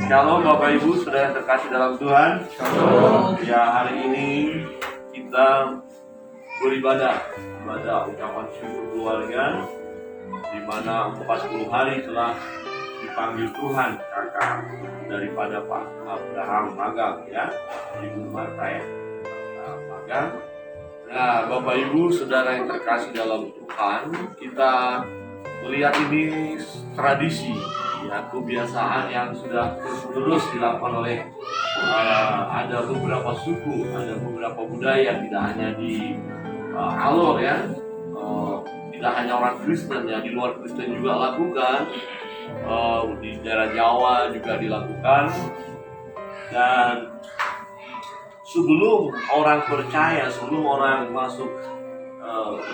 Shalom Bapak Ibu, saudara yang terkasih dalam Tuhan. Shalom. Ya, hari ini kita beribadah ucapan syukur keluarga, di mana 40 hari telah dipanggil Tuhan kakak daripada Pak Abraham Magang, ya, Ibu Marta, ya, Magang. Nah, Bapak Ibu, saudara yang terkasih dalam Tuhan, kita melihat ini tradisi, ya, kebiasaan yang sudah terus dilakukan oleh ada beberapa suku, ada beberapa budaya, tidak hanya di Alor, ya, tidak hanya orang Kristen, ya, di luar Kristen juga lakukan, di daerah Jawa juga dilakukan. Dan sebelum orang percaya, sebelum orang masuk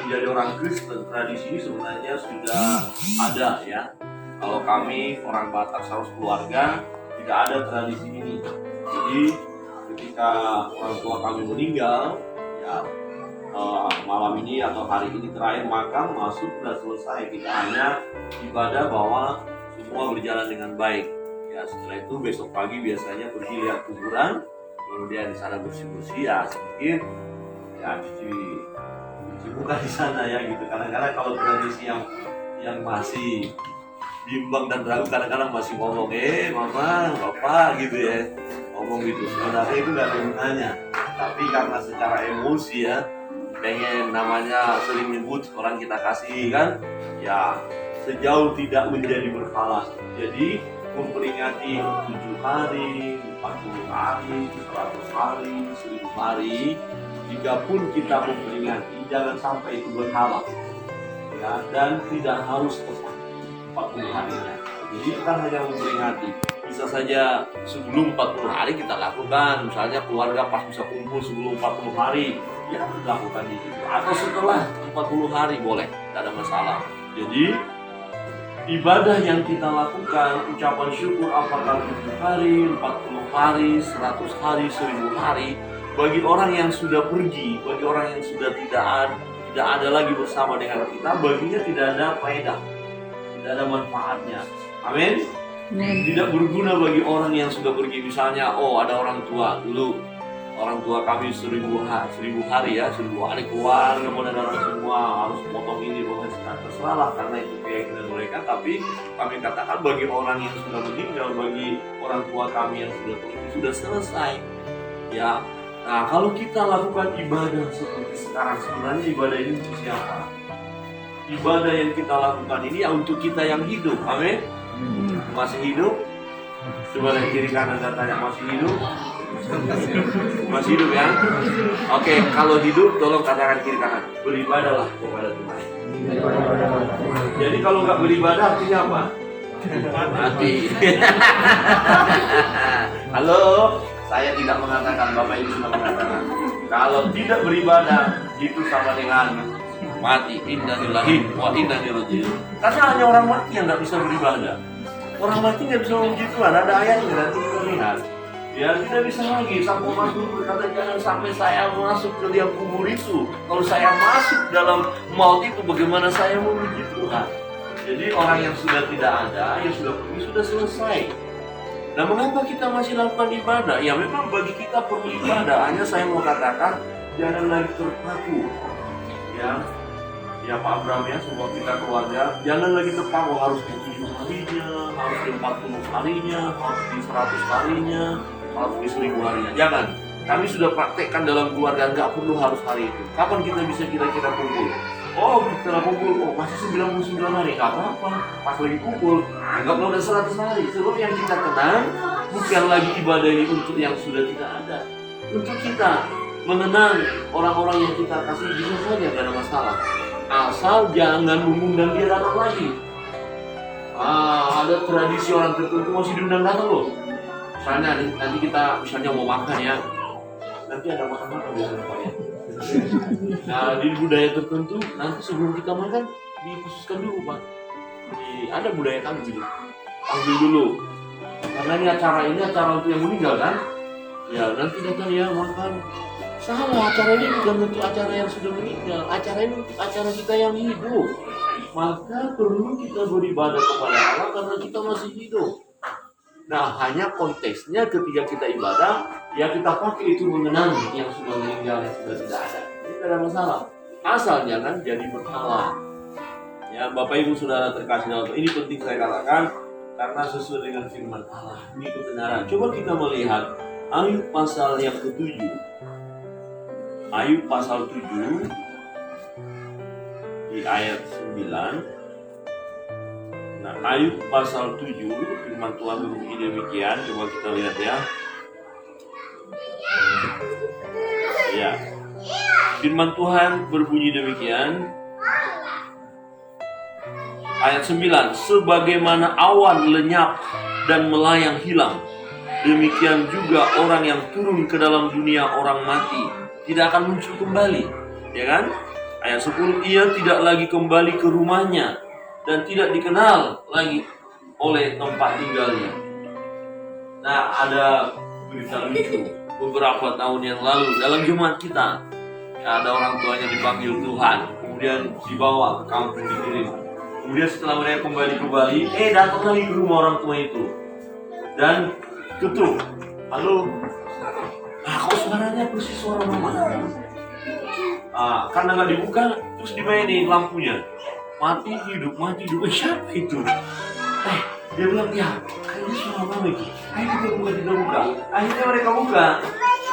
menjadi orang Kristen, tradisi ini sebenarnya sudah ada, ya. Kalau kami orang Batak Saros keluarga tidak ada tradisi ini. Jadi ketika orang tua kami meninggal, ya, malam ini atau hari ini terakhir makam masuk sudah selesai. Kita hanya ibadah bahwa semua berjalan dengan baik. Ya, setelah itu besok pagi biasanya pergi lihat kuburan, kemudian di sana bersih-bersih, ya, sedikit, ya, cuci muka di sana, ya, gitu. Kadang-kadang kalau tradisi yang masih bimbang dan ragu, kadang-kadang masih ngomong, mama, bapak, gitu, ya, ngomong gitu. Sebenarnya itu gak ada gunanya, tapi karena secara emosi, ya, pengen, namanya sering nyebut orang kita kasih, kan, ya, sejauh tidak menjadi berhala. Jadi memperingati 7 hari, 40 hari, 100 hari, 1000 hari, jika pun kita memperingati, jangan sampai itu berhala, ya, dan tidak harus tepat 40 harinya. Jadi kita hanya memperingati. Bisa saja sebelum 40 hari kita lakukan, misalnya keluarga pas bisa kumpul sebelum 40 hari, ya, lakukan itu. Atau setelah 40 hari boleh, tidak ada masalah. Jadi ibadah yang kita lakukan, ucapan syukur, apakah 7 hari, 40 hari, 100 hari, 1000 hari, bagi orang yang sudah pergi, bagi orang yang sudah tidak ada lagi bersama dengan kita, baginya tidak ada faedah, tidak ada manfaatnya. Amin. Tidak berguna bagi orang yang sudah pergi. Misalnya, ada orang tua dulu, orang tua kami 1000 hari, ya, 1000 hari keluarga modern orang semua harus potong ini, pokoknya terserah, karena itu keyakinan mereka. Tapi kami katakan bagi orang yang sudah meninggal, bagi orang tua kami yang sudah pergi, sudah selesai, ya. Nah, kalau kita lakukan ibadah seperti sekarang, sebenarnya ibadah ini untuk siapa? Ibadah yang kita lakukan ini ya untuk kita yang hidup. Amin. Masih hidup? Coba dari kiri kanan dan tanya, masih hidup? Masih hidup, ya? Oke, kalau hidup tolong katakan kiri kanan, beribadahlah kepada Tuhan. Jadi kalau nggak beribadah artinya apa? Mati. Halo, saya tidak mengatakan, Bapak Ibu sudah mengatakan, kalau tidak beribadah itu sama dengan mati. Innalillahi wa inna ilaihi raji'un. Karena hanya orang mati yang nggak bisa beribadah. Orang mati nggak bisa memuji Tuhan. Ada ayatnya, nanti kita lihat. Ya, tidak bisa lagi. Sang Mazmur berkata, jangan sampai saya masuk ke liang kubur itu. Kalau saya masuk dalam maut itu, bagaimana saya memuji Tuhan? Jadi orang yang sudah tidak ada, yang sudah pergi, sudah selesai. Nah, mengapa kita masih lakukan ibadah? Ya, memang bagi kita perlu ibadah. Hanya saya mau katakan, jangan lagi terpaku, ya Pak Abraham, ya, semua kita keluarga, jangan lagi terpaku harus di 7 harinya, harus di 40 harinya, harus di 100 harinya, harus di 1000 harinya. Jangan. Kami sudah praktekkan dalam keluarga, nggak perlu harus hari itu. Kapan kita bisa kira-kira kumpul? Setelah kumpul, masih 99 hari, nggak apa-apa. Pas lagi kumpul, anggaplah udah 100 hari. Sebab yang kita kenang bukan lagi ibadah ini untuk yang sudah tidak ada, untuk kita menenang orang-orang yang kita kasih, bisa saja, nggak ada masalah. Asal jangan mengundang dia datang lagi. Ada tradisi orang tertentu masih diundang datang loh. Misalnya nanti kita mau makan, ya, nanti ada makan-makan biasanya, Pak, ya. Nah, di budaya tertentu nanti sebelum kita makan dikhususkan dulu, Pak. Ada budaya kami gitu, panggil dulu. Karena ini acara untuk yang meninggal, kan. Ya, nanti datang, ya, makan. Salah, acara ini bukan untuk acara yang sudah meninggal. Acara ini untuk acara kita yang hidup. Maka perlu kita beribadah kepada Allah karena kita masih hidup. Nah, hanya konteksnya ketika kita ibadah, ya kita pakai itu mengenang yang sudah meninggal, yang sudah tidak ada. Ini tidak ada masalah. Asal jangan jadi berhala. Ya, Bapak Ibu Saudara terkasih dalam Tuhan, ini penting saya katakan karena sesuai dengan firman Allah. Ini kebenaran. Coba kita melihat Ayub pasal yang ke-7. Ayub pasal 7 di ayat 9. Nah, Ayub pasal 7, firman Tuhan berbunyi demikian. Coba kita lihat ya. Ya. Firman Tuhan berbunyi demikian. Ayat 9. Sebagaimana awan lenyap dan melayang hilang, demikian juga orang yang turun ke dalam dunia orang mati tidak akan muncul kembali. Ya kan? Ayat 10. Ia tidak lagi kembali ke rumahnya dan tidak dikenal lagi oleh tempat tinggalnya. Nah, ada berita lucu beberapa tahun yang lalu dalam jemaat kita. Ada orang tuanya dipanggil Tuhan, kemudian dibawa ke kampung dikirim. Kemudian setelah mereka kembali ke Bali, datang lagi ke rumah orang tua itu dan tutup. Halo, kok suaranya persis suara mama? Karena nggak dibuka, terus dimainin lampunya. Mati hidup. Siapa itu? Dia bilang, ya kayaknya suara mama itu. Ayo kita buka. Akhirnya mereka buka.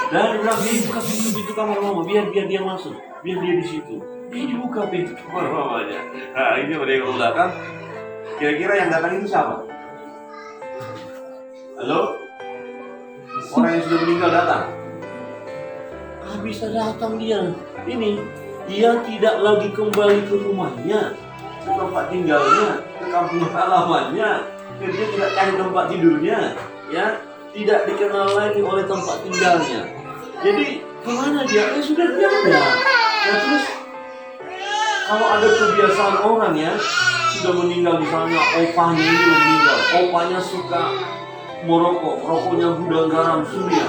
Dan dia bilang, buka pintu kamar mama, biar dia masuk, biar dia di situ. Dia dibuka pintu kamar mamanya. Nah, ini mereka datang. Kira-kira yang datang itu siapa? Halo? Orang yang sudah meninggal datang. Bisa datang dia. Dia tidak lagi kembali ke rumahnya, ke tempat tinggalnya, ke kampung halamannya. Dia tidak cari tempat tidurnya, ya, tidak dikenal lagi oleh tempat tinggalnya. Jadi kemana dia? Sudah tiada. Nah, terus kalau ada kebiasaan orang ya, sudah meninggal misalnya opahnya ini meninggal, opahnya suka merokok, rokoknya gudang garam surya.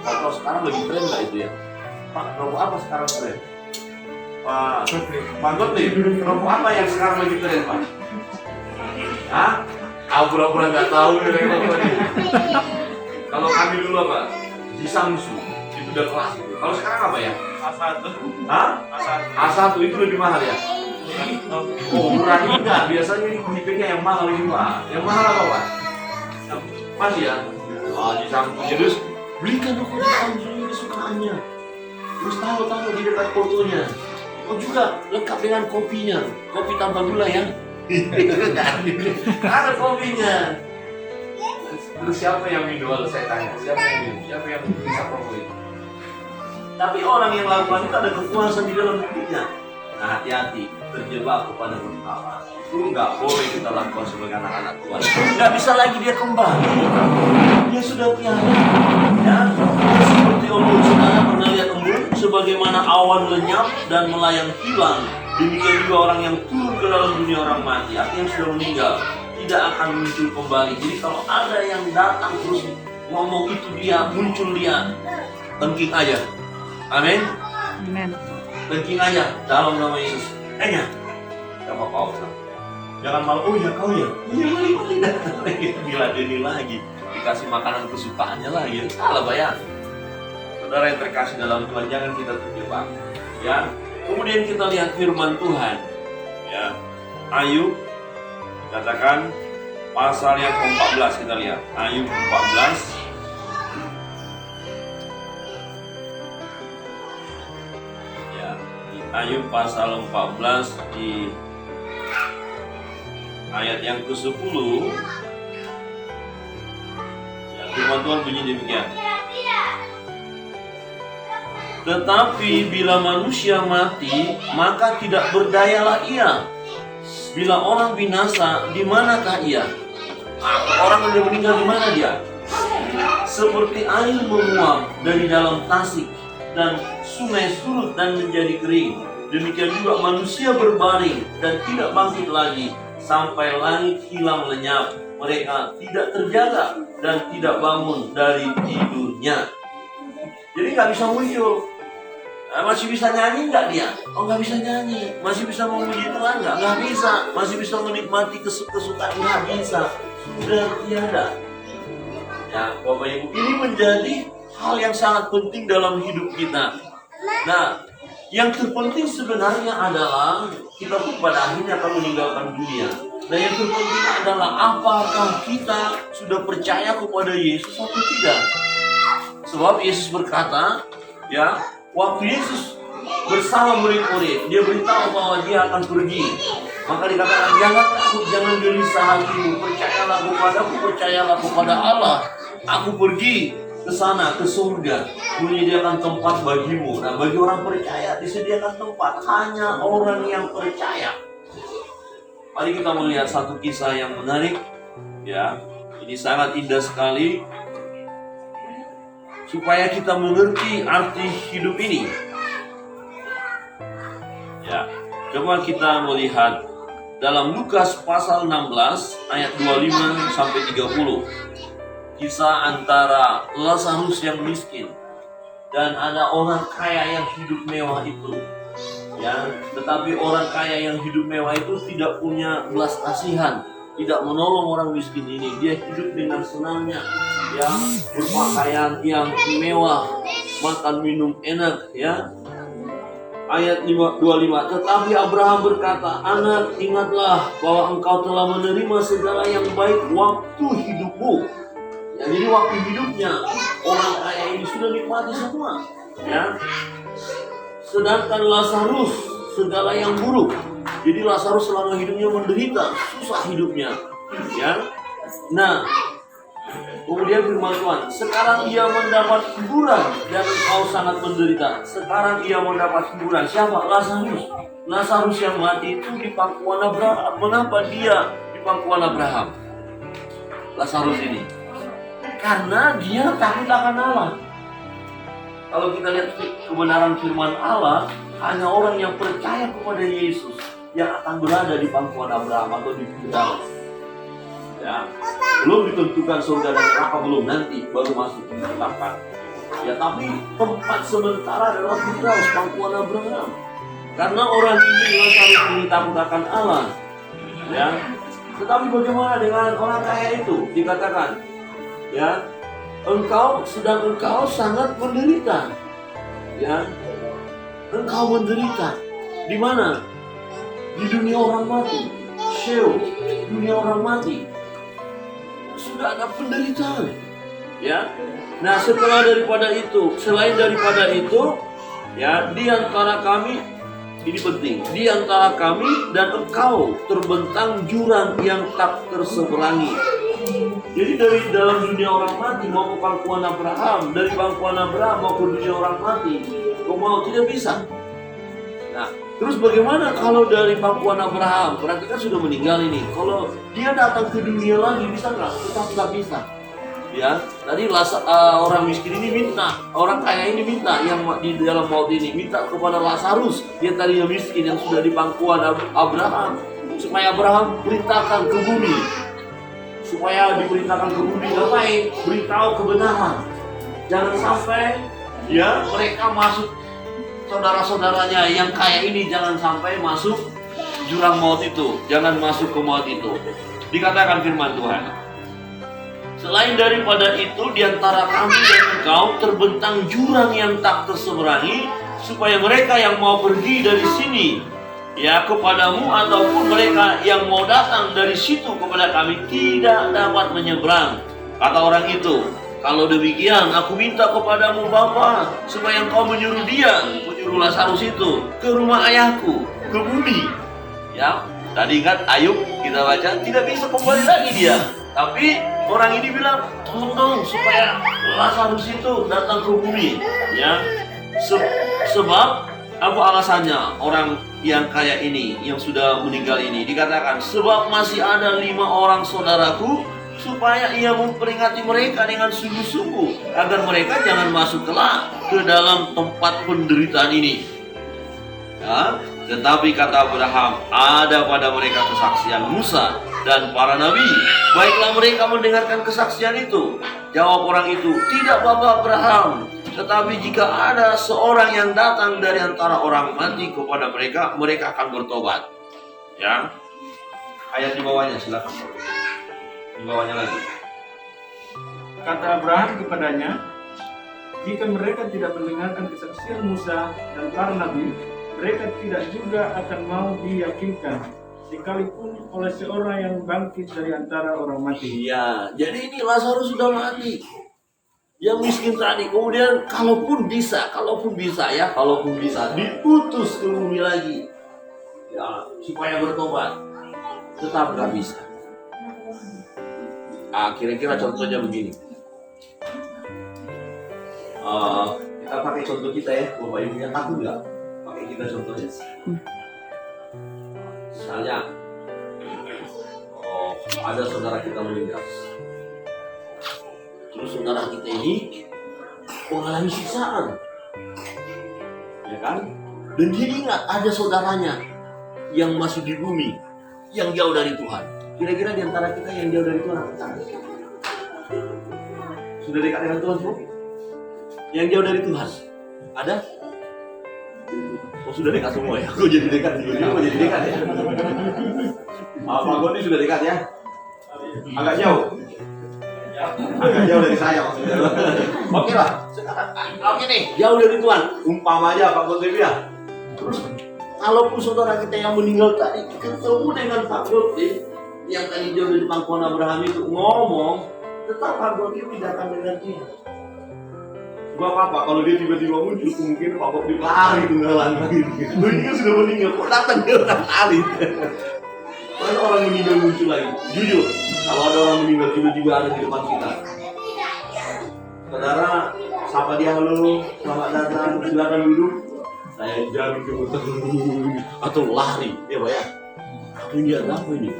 Kalau sekarang lagi tren nggak itu ya? Pak, rokok apa sekarang tren? Pak Gotli, rokok apa yang sekarang lagi tren, Pak? Pura-pura nggak tahu nih rokoknya. Kalau kami dulu apa? Di Samsu, itu udah kelas itu. Kalau sekarang apa ya? A1. A1 itu lebih mahal ya? Oh, murah enggak. Biasanya ini tipenya yang mahal ini, Pak. Yang mahal apa, Pak? Masih ya? Di Samsu. Terus belikan rokok di Samsu ini kesukaannya. Terus taruh di dekat fotonya. Juga lengkap dengan kopinya. Kopi tanpa gula ya. Ada kopinya. Terus siapa yang minum? Saya tanya, siapa yang minum? Siapa yang bisa rokok itu? Tapi orang yang lakukan itu ada kepuasan di dalam hidupnya. Nah, hati-hati, terjebak kepada berhala. Itu nggak boleh kita lakukan sebagai anak-anak Tuhan. Nggak bisa lagi dia kembali. Dia sudah tiada. Ya, seperti embun. Saudara pernah lihat embun? Sebagaimana awan lenyap dan melayang hilang, demikian juga orang yang turun ke dalam dunia orang mati, artinya yang sudah meninggal, tidak akan muncul kembali. Jadi kalau ada yang datang terus ngomong itu dia, muncul dia, tengking aja. Amin. Tengking aja dalam nama Yesus. Siapa kau? Jangan malu. Oh ya kau ya. Iya mali datang lagi. Diladeni lagi. Dikasih makanan kesukaannya lagi. Salah bayar. Saudara yang terkasih dalam Tuhan, jangan kita terjebak. Ya. Kemudian kita lihat firman Tuhan. Ya. Ayub katakan pasal yang ke-14 kita lihat. Ayub 14. Ayub pasal 14 di ayat yang ke-10. Ya, firman Tuhan bunyi demikian. Tetapi bila manusia mati, maka tidak berdayalah ia. Bila orang binasa, di manakah ia? Orang yang meninggal di mana dia? Seperti air menguap dari dalam tasik dan sungai surut dan menjadi kering, demikian juga manusia berbaring dan tidak bangkit lagi sampai langit hilang lenyap. Mereka tidak terjaga dan tidak bangun dari tidurnya. Jadi nggak bisa muncul. Masih bisa nyanyi nggak dia? Oh nggak bisa nyanyi. Masih bisa memuji Tuhan nggak? Nggak bisa. Masih bisa menikmati kesukaan nggak bisa. Sudah tiada. Ya, Bapak Ibu, ini menjadi hal yang sangat penting dalam hidup kita. Nah, yang terpenting sebenarnya adalah kita pun pada akhirnya akan meninggalkan dunia. Nah, yang terpenting adalah apakah kita sudah percaya kepada Yesus atau tidak. Sebab Yesus berkata, ya, waktu Yesus bersama murid-murid, dia beritahu bahwa dia akan pergi. Maka dikatakan, jangan takut, jangan gelisah hatimu, percayalah kepadaku, percayalah kepada Allah. Aku pergi ke sana, ke surga, menyediakan tempat bagimu. Nah, bagi orang percaya disediakan tempat, hanya orang yang percaya. Mari kita melihat satu kisah yang menarik. Ya, ini sangat indah sekali, supaya kita mengerti arti hidup ini. Ya, coba kita melihat dalam Lukas pasal 16 ayat 25 sampai 30. Kisah antara Lazarus yang miskin dan ada orang kaya yang hidup mewah itu. Ya, tetapi orang kaya yang hidup mewah itu tidak punya belas kasihan, tidak menolong orang miskin ini. Dia hidup dengan senangnya, ya, berpakaian yang mewah, makan minum enak, ya. Ayat 25, tetapi Abraham berkata, anak, ingatlah bahwa engkau telah menerima segala yang baik waktu hidupmu. Ya, jadi waktu hidupnya orang kaya ini sudah nikmati semua, ya. Sedangkan Lazarus segala yang buruk. Jadi Lazarus selama hidupnya menderita, susah hidupnya, ya. Nah, kemudian firman Tuhan, sekarang ia mendapat hiburan dan engkau sangat menderita. Sekarang ia mendapat hiburan. Siapa? Lazarus. Lazarus yang mati itu di pangkuan Abraham. Mengapa dia di pangkuan Abraham? Lazarus ini karena dia takut akan Allah. Kalau kita lihat kebenaran firman Allah, hanya orang yang percaya kepada Yesus yang akan berada di pangkuan Abraham atau di Firdaus. Ya, belum ditentukan surga dan neraka, belum, nanti baru masuk ditetapkan. Ya, tapi tempat sementara adalah Firdaus, pangkuan Abraham. Karena orang ini Lazarus ini takut akan Allah. Ya, tetapi bagaimana dengan orang kaya itu? Dikatakan, ya, engkau sangat menderita. Ya, engkau menderita. Di mana? Di dunia orang mati. Sheol, dunia orang mati. Sudah ada penderitaan, ya. Nah, setelah daripada itu, selain daripada itu, ya, di antara kami, ini penting, di antara kami dan engkau terbentang jurang yang tak terseberangi. Jadi dari dalam dunia orang mati mau ke pangkuan Abraham, dari pangkuan Abraham mau ke dunia orang mati, kau mau tidak bisa. Nah, terus bagaimana kalau dari pangkuan Abraham? Berarti kan sudah meninggal ini. Kalau dia datang ke dunia lagi, bisa nggak? Tetap nggak bisa. Ya, tadi orang miskin ini minta, orang kaya ini minta, yang di dalam maut ini minta kepada Lazarus, dia tadinya miskin yang sudah di pangkuan Abraham, supaya Abraham perintahkan ke bumi, supaya diperintahkan ke bumi, ngapain? Beritahu kebenaran. Jangan sampai, ya, mereka masuk, saudara-saudaranya yang kaya ini jangan sampai masuk jurang maut itu, jangan masuk ke maut itu. Dikatakan firman Tuhan, selain daripada itu, di antara kami dan engkau terbentang jurang yang tak terseberangi, supaya mereka yang mau pergi dari sini, ya, kepadamu, ataupun mereka yang mau datang dari situ kepada kami tidak dapat menyeberang. Kata orang itu, kalau demikian aku minta kepadamu Bapa, supaya engkau menyuruh Lazarus itu ke rumah ayahku, ke bumi. Ya, tadi ingat Ayub kita baca, tidak bisa kembali lagi dia. Tapi orang ini bilang, tolong dong supaya Lazarus itu datang ke bumi. Ya, sebab apa alasannya orang yang kaya ini, yang sudah meninggal ini? Dikatakan, sebab masih ada 5 orang saudaraku, supaya ia memperingati mereka dengan sungguh-sungguh, agar mereka jangan masuk kelak ke dalam tempat penderitaan ini. Ya, tetapi kata Abraham, ada pada mereka kesaksian Musa dan para nabi. Baiklah mereka mendengarkan kesaksian itu. Jawab orang itu, tidak Bapak Abraham, tetapi jika ada seorang yang datang dari antara orang mati kepada mereka, mereka akan bertobat. Ya, ayat di bawahnya silakan. Di bawahnya lagi. Kata Abraham kepadanya, jika mereka tidak mendengarkan kesaksian Musa dan para nabi, mereka tidak juga akan mau diyakinkan, sekalipun oleh seorang yang bangkit dari antara orang mati. Iya, jadi ini Lazarus sudah mati. Yang miskin tadi, kemudian kalaupun bisa diutus ke bumi lagi, ya supaya bertobat, tetap nggak bisa. Kira-kira contohnya begini. Kita pakai contoh kita ya, Bapak Ibu yang takut nggak? Pakai kita contohnya. Misalnya, ada saudara kita meninggal. Terus saudara kita ini mengalami siksaan, ya kan? Dan dia ingat ada saudaranya yang masih di bumi, yang jauh dari Tuhan. Kira-kira di antara kita yang jauh dari Tuhan apa? Sudah dekat dengan Tuhan semua? Yang jauh dari Tuhan ada? Oh, sudah dekat semua ya? Kok jadi dekat? Kok jadi dekat ya? Pak Goni sudah dekat ya? Agak jauh? Agak jauh dari saya maksudnya. Oke lah, oke nih, jauh dari Tuhan. Umpama aja Pak Goni ya. Terus, kalaupun saudara kita yang meninggal tadi ketemu dengan Pak Goni yang tadi jauh dari pangkuan Abraham itu ngomong, tetap Pak Goni tidak akan dengar dia. Sebab apa? Kalau dia tiba-tiba muncul, mungkin Pak Goni lari tenggelam gitu. Dia kan sudah meninggal, kok datang dia orang lari. Mana orang meninggal muncul lagi? Jujur, kalau ada orang meninggal tiba-tiba ada di depan kita, saudara, sapa dia, halo, selamat datang, silakan duduk. Saya jamin kebetulan atau lari, ya Pak ya. Ini ada apa ini?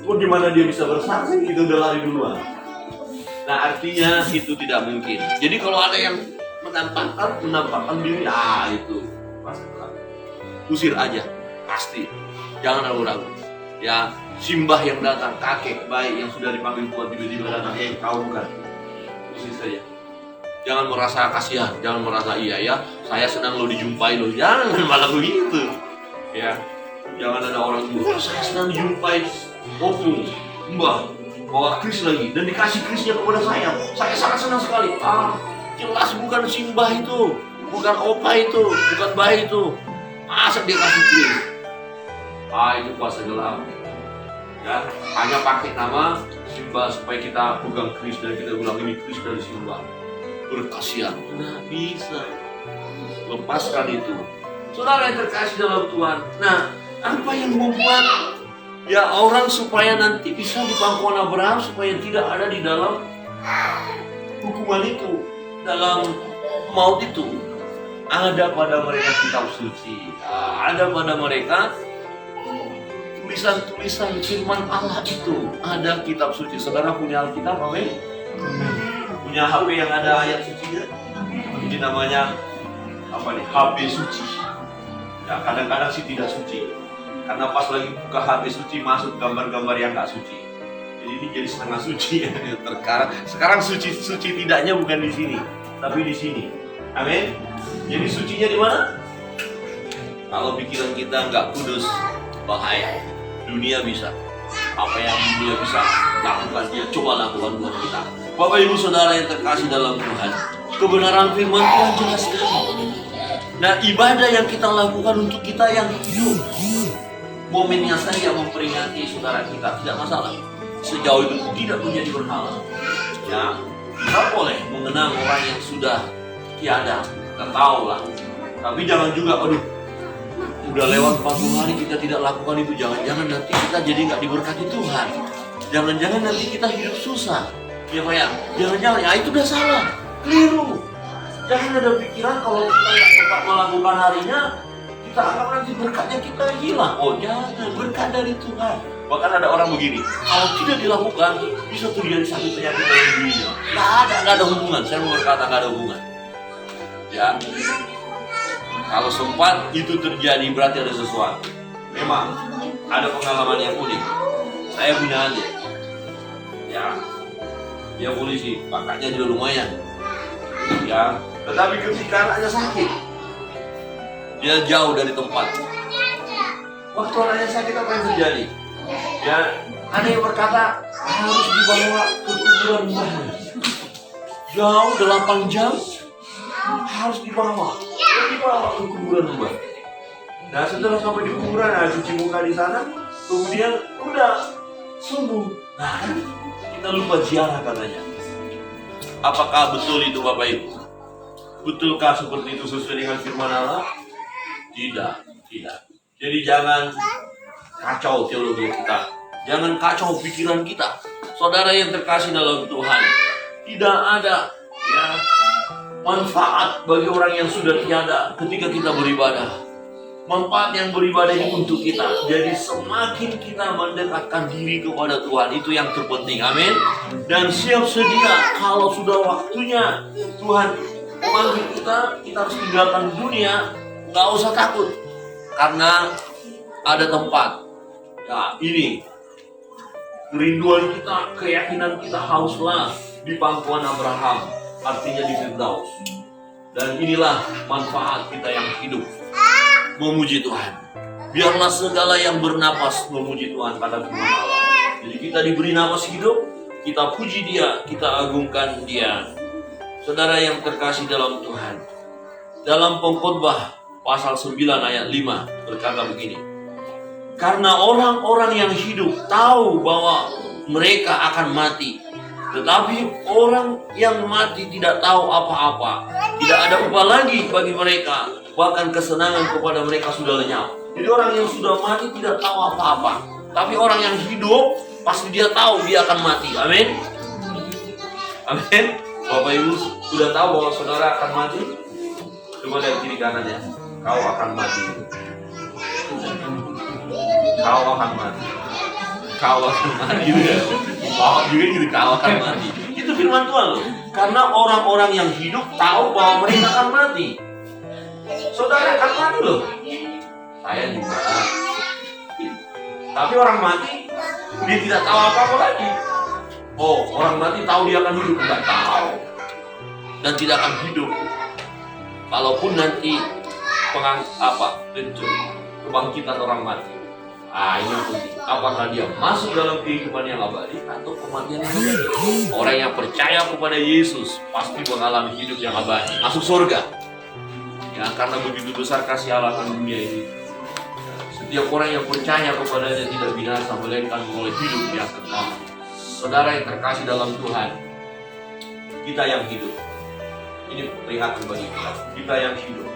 Kok gimana dia bisa bersaksi? Kita udah lari duluan. Nah artinya itu tidak mungkin. Jadi kalau ada yang menampakkan diri, itu pasti usir aja, pasti. Jangan ragu-ragu. Ya, simbah yang datang, kakek baik yang sudah dipanggil Tuhan tiba-tiba datang, kau bukan. Usir saja. Jangan merasa kasihan, jangan merasa iya ya, saya senang lo dijumpai lo. Jangan malah begitu. Ya, jangan ada orang dulu. Saya senang dijumpai opung, mbah, bawa kris lagi dan dikasih krisnya kepada saya. Saya sangat senang sekali. Jelas bukan simbah itu, bukan opa itu, bukan bayi itu. Masa dia kasih kris? Itu kuasa gelap. Ya, hanya pakai nama simbah supaya kita pegang kris dan kita bilang ini kris dari simbah. Berkasihan, nggak bisa. Lepaskan itu. Saudara yang terkasih dalam Tuhan. Nah, apa yang membuat ya orang supaya nanti bisa di pangkuan Abraham supaya tidak ada di dalam hukuman itu, dalam maut itu? Ada pada mereka kitab suci, ada pada mereka tulisan-tulisan firman Allah itu. Ada kitab suci. Saudara punya Alkitab, amin? Punya HP yang ada ayat sucinya? Ini namanya apa nih? HP suci. Ya kadang-kadang sih tidak suci. Karena pas lagi buka HP suci masuk gambar-gambar yang nggak suci. Jadi ini jadi setengah suci. Sekarang suci tidaknya bukan di sini, tapi di sini. Amin. Jadi sucinya di mana? Kalau pikiran kita nggak kudus, bahaya. Dunia bisa. Apa yang dunia bisa lakukan, dia coba lakukan buat kita. Bapak Ibu Saudara yang terkasih dalam Tuhan, kebenaran firman Tuhan jelas sekali. Nah, ibadah yang kita lakukan untuk kita yang hidup, momennya saja memperingati saudara kita, tidak masalah. Sejauh itu tidak menjadi berhala. Ya, kita boleh mengenang orang yang sudah tiada, kita tahu lah. Tapi jangan juga, udah lewat 40 hari kita tidak lakukan itu. Jangan-jangan nanti kita jadi nggak diberkati Tuhan. Jangan-jangan nanti kita hidup susah. Ya Pak ya, jangan-jangan, itu udah salah, keliru. Jangan ada pikiran kalau kita nggak sempat melakukan harinya, kita anggap nanti berkatnya kita hilang. Jangan, berkat dari Tuhan. Bahkan ada orang begini, kalau tidak dilakukan, bisa terjadi sakit penyakit dalam dirinya. Nggak ada hubungan, saya mau berkata nggak ada hubungan. Ya, kalau sempat itu terjadi berarti ada sesuatu. Memang ada pengalaman yang unik. Saya punya adik, ya, dia polisi, kakaknya juga lumayan, ya. Tetapi ketika anaknya sakit, dia jauh dari tempat. Waktu anaknya sakit apa yang terjadi? Ya, ada yang berkata harus dibawa ke kuburan baru. Jauh 8 jam harus dibawa ke kuburan baru. Nah, setelah sampai di kuburan, cuci muka di sana, kemudian udah sembuh. Nah, kita lupa ziarah katanya. Apakah betul itu Bapak Ibu? Betulkah seperti itu sesuai dengan firman Allah? Tidak. Jadi jangan kacau teologi kita. Jangan kacau pikiran kita. Saudara yang terkasih dalam Tuhan, tidak ada manfaat bagi orang yang sudah tiada ketika kita beribadah. Manfaat yang beribadah ini untuk kita. Jadi semakin kita mendekatkan diri kepada Tuhan, itu yang terpenting. Amin. Dan siap sedia kalau sudah waktunya Tuhan memanggil kita harus tinggalkan dunia. Gak usah takut, karena ada tempat. Ya, ini kerinduan kita, keyakinan kita hauslah di pangkuan Abraham, artinya di Firdaus. Dan inilah manfaat kita yang hidup, memuji Tuhan. Biarlah segala yang bernapas memuji Tuhan, kata firman Allah. Jadi kita diberi napas hidup, kita puji Dia, kita agungkan Dia. Saudara yang terkasih dalam Tuhan, dalam Pengkhotbah pasal 9 ayat 5 berkata begini, karena orang-orang yang hidup tahu bahwa mereka akan mati, tetapi orang yang mati tidak tahu apa-apa. Tidak ada upah lagi bagi mereka, bahkan kesenangan kepada mereka sudah lenyap. Jadi orang yang sudah mati tidak tahu apa-apa, tapi orang yang hidup pasti dia tahu dia akan mati. Amin. Amin. Bapak Ibu sudah tahu bahwa saudara akan mati? Coba lihat kiri kanannya. Kau akan mati. Kau akan mati. Kau akan mati. Bapak juga gitu, kau akan mati. Itu firman Tuhan loh. Karena orang-orang yang hidup tahu bahwa mereka akan mati. Saudara akan mati loh. Saya juga. Tapi orang mati, dia tidak tahu apa-apa lagi. Oh, orang mati tahu dia akan hidup, tidak tahu. Dan tidak akan hidup. Kalaupun nanti kebangkitan orang mati. Ini penting. Apakah dia masuk dalam kehidupan yang abadi atau kematian yang abadi? Orang yang percaya kepada Yesus pasti mengalami hidup yang abadi, masuk surga. Ya, karena begitu besar kasih Allah akan dunia ini. Setiap orang yang percaya kepadanya tidak binasa, melainkan oleh hidup yang kekal. Saudara yang terkasih dalam Tuhan, kita yang hidup. Ini peringatan bagi kita. Kita yang hidup.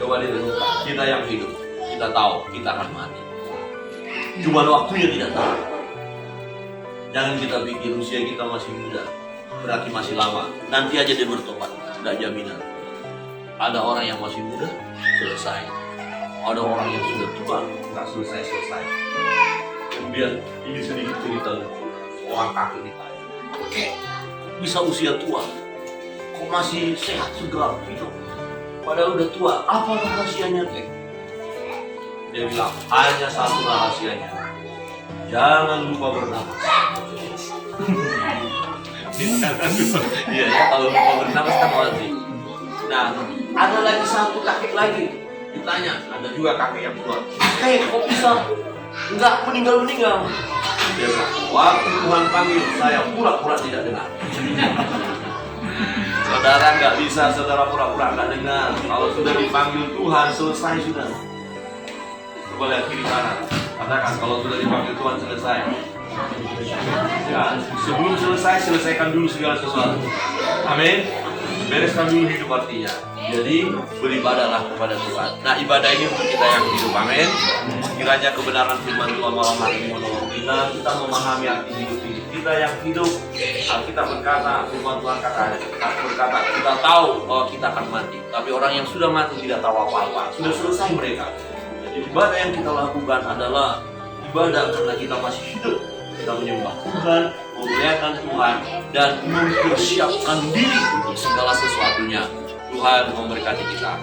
Coba direnungkan. Kita yang hidup. Kita tahu kita akan mati. Cuma waktunya tidak tahu. Jangan kita pikir usia kita masih muda, berarti masih lama. Nanti aja dia bertobat. Tidak jaminan. Ada orang yang masih muda, selesai. Ada orang yang sudah tua, nggak selesai. Kemudian ini sedikit cerita lucu. Orang kakek ditanya, oke, bisa usia tua, kok masih sehat segar hidup? Padahal udah tua, apa rahasianya kek? Dia bilang, hanya satu rahasianya, jangan lupa bernapas. Iya ya, kalau lupa bernapas kan mati. Nah, ada lagi satu kakek lagi ditanya, ada juga kakek yang tua, kok bisa nggak meninggal? Dia bilang, waktu Tuhan panggil, saya pura-pura tidak dengar. Saudara nggak bisa, saudara pura-pura nggak dengar. Kalau sudah dipanggil Tuhan, selesai sudah. Coba lihat kiri kanan. Katakan, kalau sudah dipanggil Tuhan, selesai. Ya, sebelum selesai, selesaikan dulu segala sesuatu. Amin. Bereskan dulu hidup artinya. Jadi beribadahlah kepada Tuhan. Nah, ibadah ini untuk kita yang hidup. Amin. Kiranya kebenaran firman Tuhan malam hari ini menolong kita memahami arti hidup ini. Kita yang hidup, kita berkata, firman Tuhan berkata, kita tahu bahwa kita akan mati. Tapi orang yang sudah mati tidak tahu apa-apa. Sudah selesai mereka. Jadi ibadah yang kita lakukan adalah ibadah karena kita masih hidup. Kita menyembah Tuhan, memuliakan Tuhan, dan mempersiapkan diri untuk segala sesuatunya. Tuhan memberkati kita.